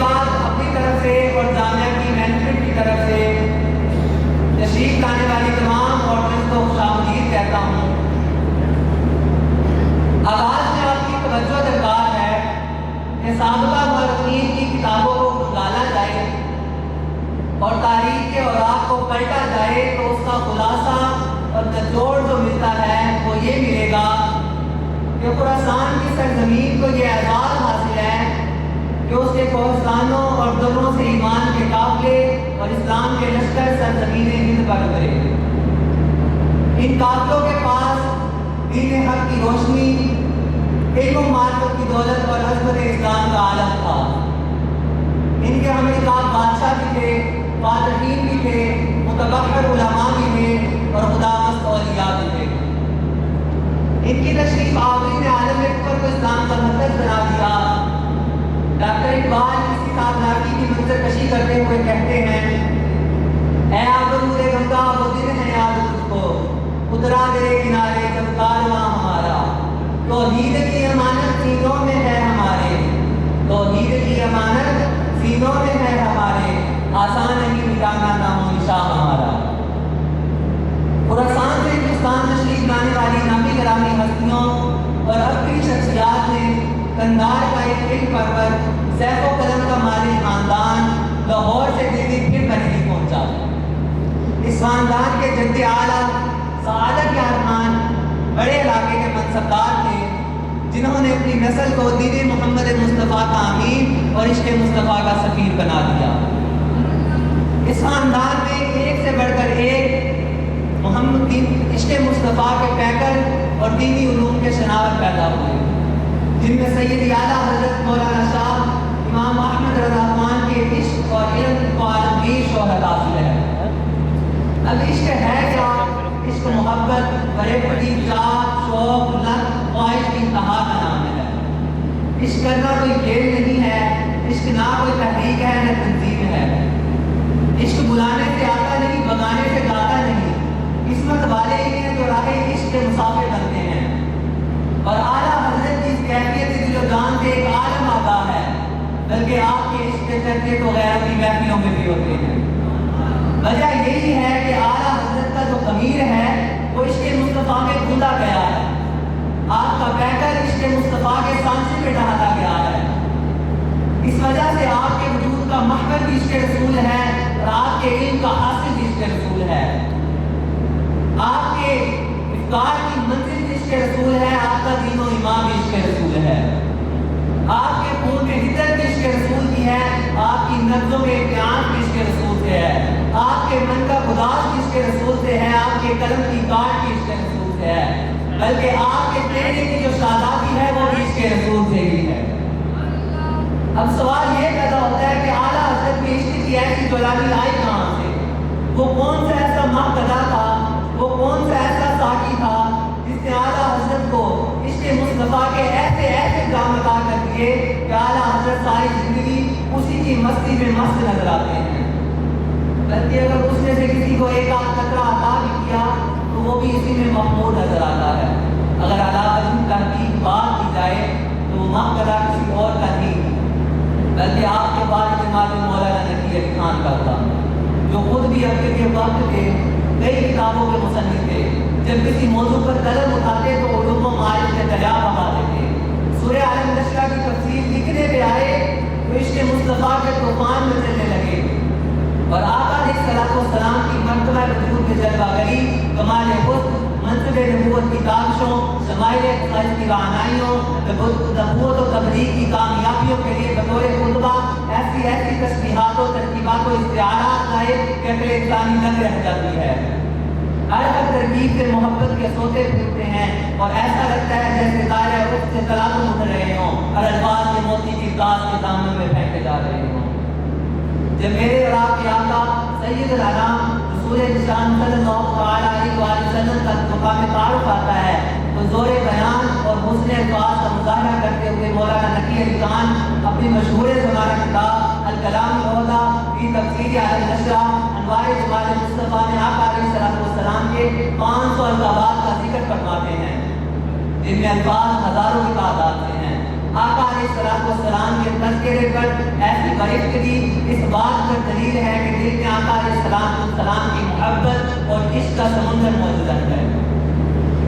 بعد اپنی طرف سے اور جامعہ کی مینجمنٹ کی طرف سے تشریف لانے والی تمام آڈینس کو خوش آمدید کہتا ہوں۔ آغاز میں آپ کی توجہ درکار ہے کہ سابقہ مورخین کی کتابوں کو کھنگالا جائے اور تاریخ کے اوراق کو پلٹا جائے تو اس کا خلاصہ اور نچوڑ جو ملتا ہے وہ یہ ملے گا کہ خراسان کی سرزمین کو یہ اعزاز حاصل ہے کہ اس کے کوہستانوں اور دروں سے ایمان کے قافلے اور اسلام کے لشکر سرزمین ہند پر اترے۔ ان قافلوں کے پاس دین حق کی روشنی، علم و معرفت کی دولت اور عظمت اسلام کا عالم تھا۔ ان کے ہم بادشاہ بھی تھے، فاتحین بھی تھے، متبحر علماء بھی تھے اور خدامست اولیاء بھی تھے۔ ان کی تشریف آوری نے عالم اکبر کو اسلام کا مرکز بنا دیا۔ ڈاکٹر اقبال کسی کامیابی کی منظر کشی کرتے ہوئے کہتے ہیں، اے آبرود گنگا وہ دن ہے یاد تجھ کو، اترا تیرے کنارے جب کارواں ہمارا، توحید کی امانت سینوں میں ہے ہمارے، توحید کی امانت سینوں میں ہے ہمارے، آسان نہیں مٹانا نام و نشان ہمارا۔ خراسان سے ہندوستان تشریف لانے والی نامی گرامی ہستیوں اور اپنی شخصیات نے کندھار کا ایک علم پرور سیف و قلم کا مالک خاندان لاہور سے دلی پھر نہیں پہنچا۔ اس خاندان کے جد اعلیٰ سعادت یار خان بڑے علاقے کے منصبدار تھے جنہوں نے اپنی نسل کو دین محمد مصطفیٰ کا امین اور عشق مصطفیٰ کا سفیر بنا دیا۔ اس خاندان میں ایک سے بڑھ کر ایک محمد عشق مصطفیٰ کے پیکر اور دینی علوم کے شناور پیدا ہوئے، جن میں سید اعلیٰ حضرت مولانا شاہ امام احمد رضا خان کے عشق اور علم کو عالمگیر شہرت حاصل ہے۔ اب عشق ہے کیا؟ عشق محبت، بڑے بڑی چاہت، شوق، لت، خواہش کی انتہا کا نام ہے۔ عشق کرنا کوئی کھیل نہیں ہے، عشق نہ کوئی تحریک ہے نہ تنظیم ہے۔ عشق بلانے سے آتا نہیں، بگانے سے گاتا نہیں، قسمت والے ہی ہیں جو راہ عشق کے مسافر بنتے ہیں۔ اور اعلیٰ حضرت کی اس کیفیت دل و جان سے ایک عالم آگاہ ہے، بلکہ آپ کے عشق کے چرچے تو غیروں کی محفلوں میں بھی ہوتے ہیں۔ وجہ یہی ہے کہ اعلیٰ حضرت کا جو ضمیر ہے وہ عشق مصطفیٰ میں کھودا گیا ہے، آپ کا پیکر عشق مصطفیٰ کے سانچے میں ڈھالا گیا ہے۔ اس وجہ سے آپ کے وجود کا محور بھی عشق رسول ہے اور آپ کے علم کا حاصل بھی عشق رسول ہے۔ آپ کے افکار کی منزل بھی عشق رسول ہے، آپ کا دین و ایمان بھی عشق رسول ہے۔ آپ کے خون میں حدت بھی عشق رسول کی ہے، آپ کی نبضوں میں امتحان بھی عشق رسول سے ہے، آپ کے من کا گداز بھی عشق رسول سے ہے، آپ کے قلم کی کاٹ بھی عشق رسول سے ہے، بلکہ آپ کے چہرے کی جو شادابی ہے وہ بھی عشق رسول سے ہی ہے۔ اب سوال یہ پیدا ہوتا ہے کہ اعلیٰ حضرت کی عشق کی ایسی جولانی آئی کہاں سے؟ وہ کون سا ایسا ماہقدہ تھا، وہ کون سا ایسا ساقی تھا جس نے اعلیٰ حضرت کو عشق مصطفیٰ کے ایسے ایسے جام عطا کر دیے کہ اعلیٰ حضرت ساری زندگی اسی کی مستی میں مست نظر آتے ہیں؟ بلکہ اگر اس میں سے کسی کو ایک آدھ قطرہ عطا بھی کیا تو وہ بھی اسی میں محمود نظر آتا ہے۔ اگر علاوہ تحقیق بات کی جائے تو وہ ماہقدہ کسی اور کا نہیں بلکہ آپ کے والد معلوم مولانا نقی علی خان کا تھا، جو خود بھی اپنے کے وقت کے کئی کتابوں کے مصنف تھے۔ جب کسی موضوع پر قلم اٹھاتے تو علوم و معارف کے دریا بہاتے تھے۔ سورہ عالم نشرہ کی تفسیر لکھنے پہ آئے تو عشق مصطفیٰ کے طوفان میں چلنے لگے اور آقا علیہ الصلوۃ والسلام کی مرتبہ وجود میں جلوہ گری، کمال حسن، منصب نبوت کی کاوشوں، شمائل خیز کی رعنائیوں، نبوت و تبلیغ کی کامیابیوں کے لیے بطور خطبہ ایسی ایسی تشبیہات و ترکیبات و استعارات لائے کہ عقل انسانی دنگ رہ جاتی ہے۔ ہر ترکیب سے محبت کے سوتے پھوٹتے ہیں اور ایسا لگتا ہے جیسے تارے رخ سے تلاطم اٹھ رہے ہوں اور الفاظ کے موتی کی کاس کے دامن میں پھینکے جا رہے ہوں۔ جب میرے اور آپ کے آقا سید الانام رسول نشان صلی اللہ علیہ وسلم کا مقام تعارف آتا ہے تو زور بیان اور حسن الفاظ کا مظاہرہ کرتے ہوئے مولانا نقی علی خان اپنی مشہور زمانہ کتاب الکلام العلیٰ فی تفسیر عالم نشرہ انوار جمال مصطفیٰ میں آقا علیہ السلام کے 500 القابات کا ذکر فرماتے ہیں، جن میں الفاظ ہزاروں کی تعداد سے ہیں۔ آقا علیہ السلام کے تذکرے پر ایسی برکتی اس بات پر دلیل ہے کہ دل میں آقا علیہ السلام کی محبت اور عشق کا سمندر موجود ہے۔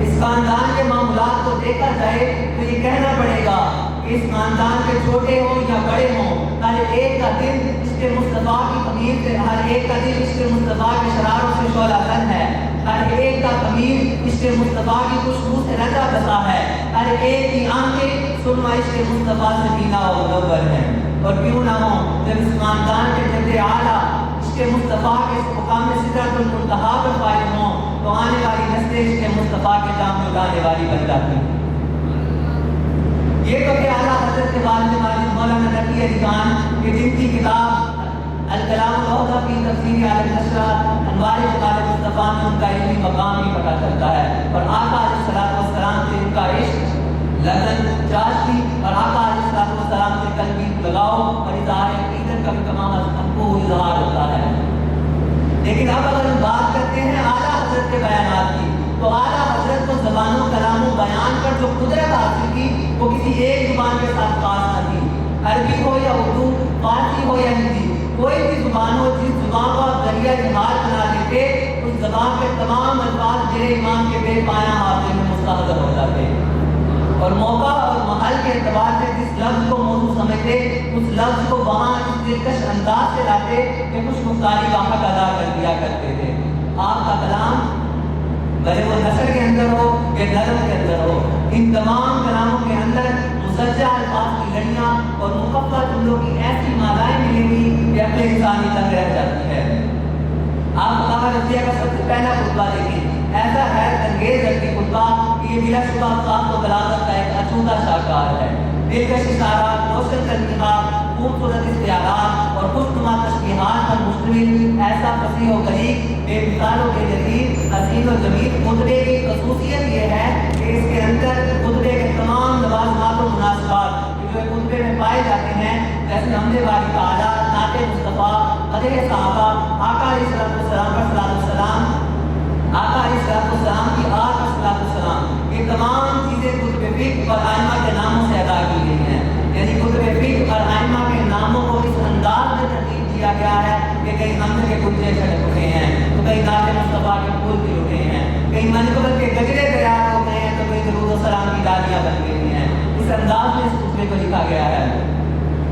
اس خاندان کے معاملات کو دیکھا جائے تو یہ کہنا پڑے گا کہ اس خاندان کے چھوٹے ہوں یا بڑے ہوں، ہر ایک کا دل عشق مصطفیٰ کی خمیر سے، ہر ایک کا دل عشق مصطفیٰ کے شراروں سے شعلہ زن ہے، ہر ایک کا ضمیر عشق مصطفیٰ کی خوشبو سے رنگا بسا ہے، ہر ایک کی آنکھیں سرما عشق مصطفیٰ سے بینا و منور ہیں۔ اور کیوں نہ ہو جب اس خاندان کے جد اعلیٰ عشق مصطفیٰ کے اس مقام سدرۃ المنتہا پر فائز ہوں تو آنے والی نسلیں عشق مصطفیٰ کے جام لٹانے والی بن جاتی ہیں۔ یہ تو کہ اعلیٰ حضرت کے والد ماجد مولانا نقی علی خان کہ جن کی کتاب الکلام العوضہ فی تفسیر آل النشرات انوار جمال مصطفیٰ میں ان کا علمی مقام ہی پتہ چلتا ہے، اور آقا علیہ السلام سے ان کا عشق لگن چاشتی اور آقا علیہ السلام سے قلبی لگاؤ اور اظہار عقیدت کا بھی تمام ہم کو اظہار ہوتا ہے۔ لیکن اب اگر ہم بات کرتے ہیں اعلیٰ حضرت کے بیانات کی تو اعلیٰ حضرت کو زبان و کلام و بیان پر جو قدرت حاصل کی وہ کسی ایک زبان کے ساتھ خاص نہ تھی۔ عربی ہو یا اردو، فارسی ہو یا ہندی، کوئی بھی زبان ہو جس زبان کو آپ ذریعہ اظہار بنا دیتے اس زبان کے تمام الفاظ میرے امام کے بے پایہ حافظے میں مستحضر ہو جاتے، اور موقع اور محل کے اعتبار سے جس لفظ کو موضوع سمجھتے اس لفظ کو وہاں اس دلکش انداز سے لاتے کہ کچھ مختاری کا حق ادا کر دیا کرتے تھے۔ آپ کا کلام بھلے وہ نثر کے اندر ہو یا نظم کے اندر ہو، ان تمام کلاموں کے اندر مسجع الفاظ کی لڑیاں اور مقفع جملوں کی ایسی مادائیں ملیں گی کہ عقل انسانی تک رہ جاتی ہے۔ آپ مقامہ رضیہ کا سب سے پہلا خطبہ دیکھیں، ایسا حیرت انگیز ہے کہ خطبہ کہ یہ بلا شبہ صاحب و بلاغت کا ایک اچھوتا شاہکار ہے۔ دلکش اشارات، روشن تنقیحات، خوبصورت اختیارات اور خوشنما تشبیہات پر مشتمل ایسا فصیح و غریب بے مثال و بے نظیر حسین و جمیل خطبے کی خصوصیت یہ ہے کہ اس کے اندر خطبے کے تمام لوازمات و مناسبات جو خطبے میں پائے جاتے ہیں، جیسے حمد باری تعالیٰ، نعت مصطفیٰ، مدح صحابہ، آقا علیہ السلام پر صلاۃ السلام، آقا علیہ السلام کی آل پر صلاۃ السلام، یہ تمام چیزیں کتب فقہ اور ائمہ کے ناموں سے ادا کی گئی ہیں۔ یعنی کتب فقہ اور ائمہ کے ناموں کو اس انداز میں ترتیب دیا گیا ہے کہ کہیں حمد کے کلچے چھڑک اٹھے ہیں تو کہیں نعت مصطفیٰ کے پھول بھی اٹھے ہیں، کہیں منقبت کے گجرے تیار ہو گئے ہیں تو کہیں درود و سلام کی ڈالیاں بن گئی ہیں۔ اس انداز میں اس خطبے کو لکھا گیا ہے۔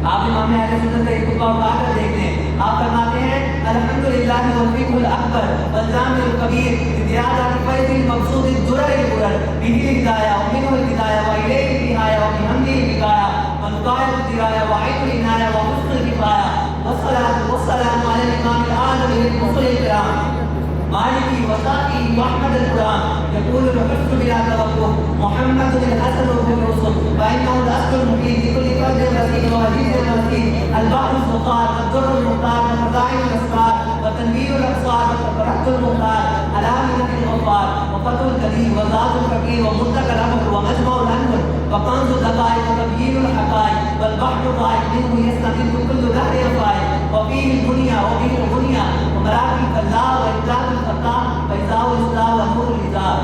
آپ امام اہل سنت کا ایک خطبہ اٹھا کر دیکھ لیں، آپ فرماتے ہیں الحمدللہ والفقہ الاکبر والجامع الکبیر بزیادۃ فیض المقصود الدرر الغرر به الہدایہ ومنہ الہدایہ والیہ النہایہ وبحمدہ البقایہ ونقایۃ الدرایہ وعین العنایہ وحسن الکفایہ والصلاۃ والسلام علی الامام الاعظم للرسل الکرام مالکی وصافی واحمد القرآن یقول الحسن بلا توقف محمد الحسن بن الرسل فإنه الأصل المفيد لكل فرد رصيد وعزيز رصيد البحر الزقار والدر المختار وخزائن الأسرار وتنوير الأبصار وتفرقت المختار علامة الغفار وفتح القدير وذات الفقير ومنتقى الأمر ومجمع الأنور وكنز الدقائق وتبيين الحقائق والبحر الضائق منه يستمد كل دهر ينفعل وفيه البنية وفيه الغنية ومراكب الفلاح وإمداد الفتاح وإزاء الإصلاح ونور الإزار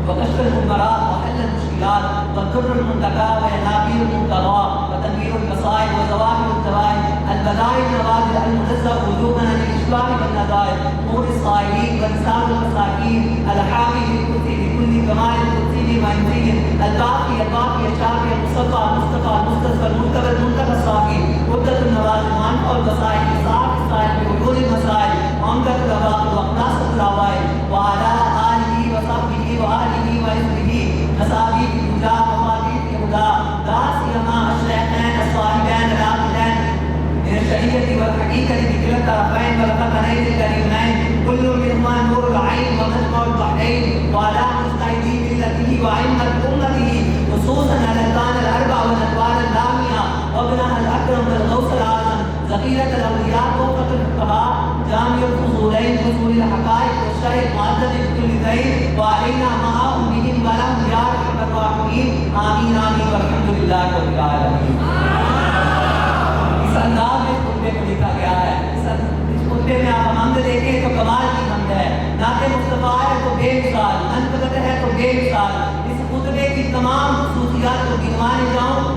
وكشف المنكرات وحل المشكلات والدر المنتقى وينابيع المبتغى وتنوير القصائد وزواهر الزوائد البدائع النوازل المنزه وجوبا عن الاشباع والنظائر نور الصائلين ونساء المساكين الحامي للكرسي بكل كمال الكرسي ما يزين الباقي الشافي المصطفى المصطفى المستصفى المرتبى المنتقى الصافي عدة النوازل وانفع البصائر صاحب الصائل بوجود المسائل وعمدة الأباء وأقناصة الأوائل وعلى آله وصحبه وآله وحزبه أصحابه الهدى وفاتيح الهدى لا سيما الشيخين الصاحبين العاقلين من الشريعة والحقيقة بكلا الطرفين والفقرين الكريمين كل منهما نور العين ومجمع البحرين وعلى مجتهدي ملته وأئمة أمته خصوصا على الأذان الأربع والأنوار اللامية وابنها الأكرم والغوث الأعظم ذخيرة الأولياء وفقة الفقهاء جامع الفضولين فضول الحقائق والشرع المعدد بكل ذين وعلينا معهم بهم ولهم يا أرحم الراحمين آمين آمين والحمد لله رب العالمين۔ اس انداز میں خطبے کو لکھا گیا ہے۔ اس خطبے میں آپ حمد دیکھیں تو کمال کی حمد ہے، نعت مصطفیٰ ہے تو بے مثال، منقبت ہے تو بے مثال۔ اس خطبے کی تمام خصوصیات کو گنوانے جاؤں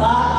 7